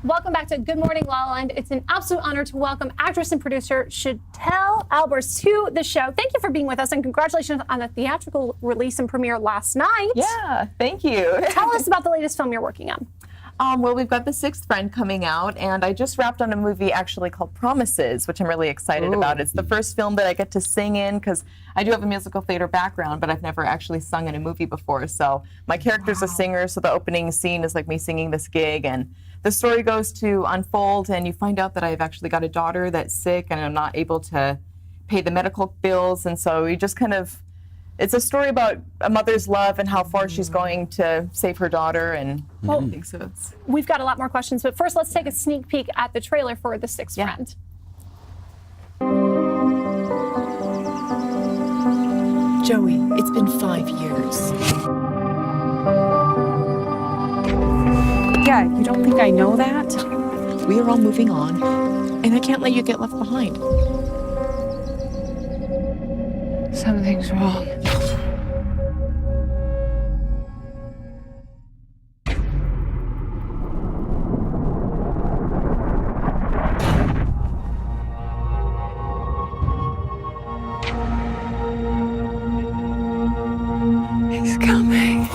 Welcome back to Good Morning LaLa, and it's an absolute honor to welcome actress and producer Chantelle Albers to the show. Thank you for being with us, and congratulations on the theatrical release and premiere last night. Yeah, thank you. Tell us about the latest film you're working on. Well, we've got The Sixth Friend coming out, and I just wrapped on a movie actually called Promises, which I'm really excited about. It's the first film that I get to sing in, because I do have a musical theater background, but I've never actually sung in a movie before. So my character's a singer, so the opening scene is like me singing this gig, and the story goes to unfold, and you find out that I've actually got a daughter that's sick, and I'm not able to pay the medical bills, and so you just kind of, it's a story about a mother's love and how far she's going to save her daughter, and I think so. We've got a lot more questions, but first let's take a sneak peek at the trailer for The Sixth Friend. Joey, it's been 5 years. Yeah, you don't think I know that? We are all moving on, and I can't let you get left behind. Something's wrong. He's coming.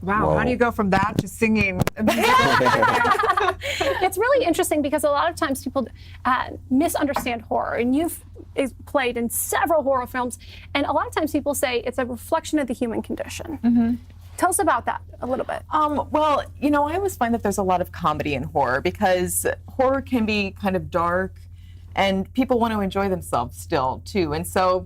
Wow, Whoa. how do you go from that to singing? It's really interesting because a lot of times people misunderstand horror, and you've played in several horror films, and a lot of times people say it's a reflection of the human condition. Tell us about that a little bit. Well, you know, I always find that there's a lot of comedy in horror, because horror can be kind of dark, and people want to enjoy themselves still, too. And so,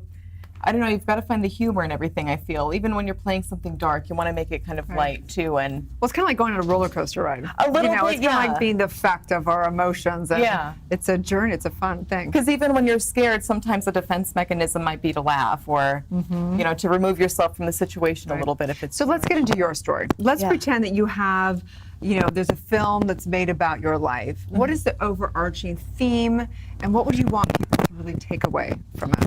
I don't know, you've got to find the humor in everything, I feel. Even when you're playing something dark, you want to make it kind of light, too. And Well, it's kind of like going on a roller coaster ride. A little It's bit, kind of like being the effect of our emotions. And it's a journey, it's a fun thing. because even when you're scared, sometimes the defense mechanism might be to laugh, or, you know, to remove yourself from the situation a little bit if it's... So let's get into your story. Let's pretend that you have, you know, there's a film that's made about your life. What is the overarching theme, and what would you want people to really take away from it?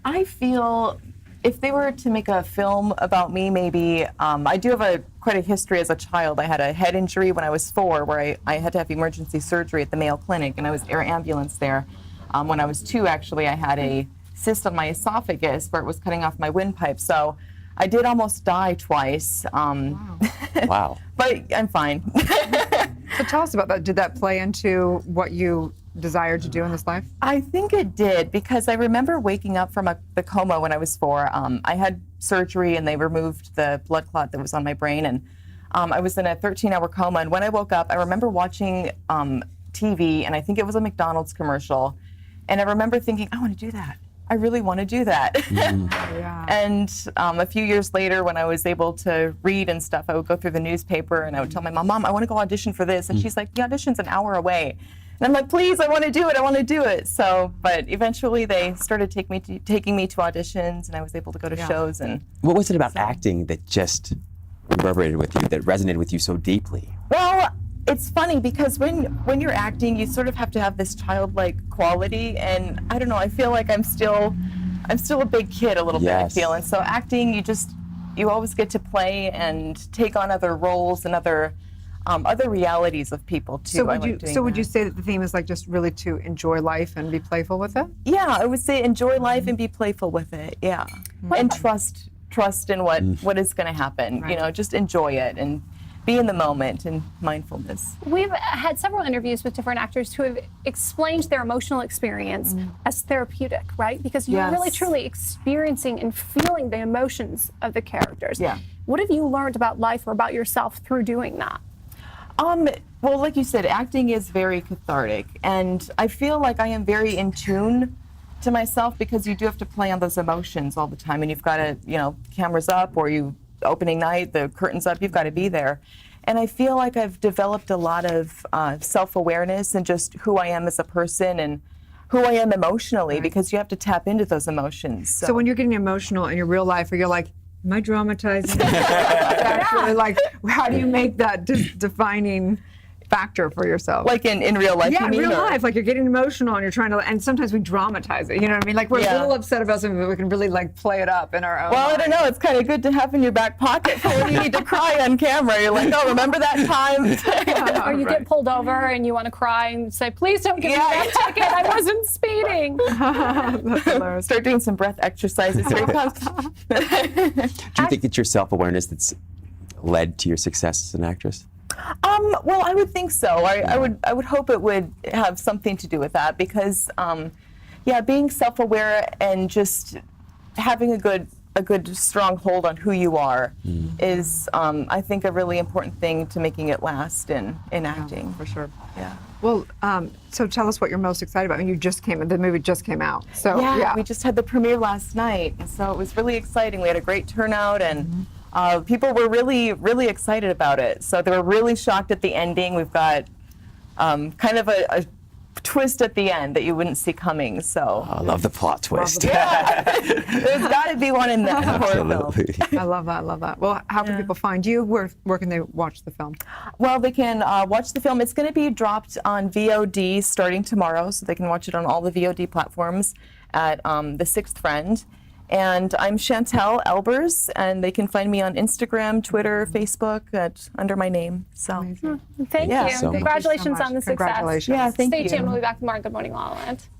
I feel if they were to make a film about me, maybe, I do have quite a history as a child. I had a head injury when I was 4, where I had to have emergency surgery at the Mayo Clinic, and I was air ambulance there. When I was 2, actually, I had a cyst on my esophagus where it was cutting off my windpipe. So I did almost die twice. Wow. But I'm fine. So tell us about that. Did that play into what you desired to do in this life? I think it did, because I remember waking up from the coma when I was 4. I had surgery, and they removed the blood clot that was on my brain, and I was in a 13-hour coma. And when I woke up, I remember watching TV, and I think it was a McDonald's commercial, and I remember thinking, I want to do that. I really want to do that. And a few years later, when I was able to read and stuff, I would go through the newspaper, and I would tell my mom, I want to go audition for this. And she's like, the audition's an hour away. And I'm like, please, I want to do it. I want to do it. So, but eventually they started taking me to auditions, and I was able to go to shows. And What was it about acting that just reverberated with you, that resonated with you so deeply? well, it's funny, because when you're acting, you sort of have to have this childlike quality, and I don't know, I feel like I'm still a big kid a little bit, I feel. And so acting, you always get to play and take on other roles and other realities of people too. So would you say that the theme is like just really to enjoy life and be playful with it? Yeah, I would say enjoy life and be playful with it. Yeah, and trust in what is going to happen. You know, just enjoy it and be in the moment and mindfulness. We've had several interviews with different actors who have explained their emotional experience as therapeutic, right? Because you're really truly experiencing and feeling the emotions of the characters. Yeah. What have you learned about life or about yourself through doing that? Well, like you said, acting is very cathartic, and I feel like I am very in tune to myself, because you do have to play on those emotions all the time, and you've got to, you know, cameras up, or opening night, the curtains up, you've got to be there. And I feel like I've developed a lot of self-awareness and just who I am as a person and who I am emotionally, because you have to tap into those emotions. So when you're getting emotional in your real life, or you're like, am I dramatizing? Actually, like, how do you make that defining factor for yourself? like in real life, Yeah, you in mean, real or- life, like you're getting emotional and you're trying to, and sometimes we dramatize it. You know what I mean? Like we're Yeah. a little upset about something, but we can really like play it up in our own. Well, I mind. don't know. It's kind of good to have in your back pocket for when you need to cry on camera. You're like, oh, remember that time? Or you get pulled over and you want to cry and say, please don't give me that ticket. I wasn't speeding. That's hilarious. Start doing some breath exercises. Here it comes. Do you think it's your self-awareness that's led to your success as an actress? Well, I would think so. I would hope it would have something to do with that, because, being self-aware and just having a good strong hold on who you are is, I think, a really important thing to making it last in acting. For sure. Yeah. Well, so tell us what you're most excited about. I mean, the movie just came out. So Yeah, we just had the premiere last night, and so it was really exciting. We had a great turnout, and people were really, really excited about it. So they were really shocked at the ending. We've got kind of a twist at the end that you wouldn't see coming. So I love the plot twist. there's got to be one in that horror film. Absolutely. I love that. I love that. Well, how can people find you? Where can they watch the film? Well, they can watch the film. It's going to be dropped on VOD starting tomorrow, so they can watch it on all the VOD platforms at The Sixth Friend. And I'm Chantelle Albers, and they can find me on Instagram, Twitter, Facebook under my name. So, Thank Yeah. you. So much. Congratulations Thank you so on the much. success. Congratulations. yeah, thank Stay you. tuned. We'll be back tomorrow on Good Morning La La Land.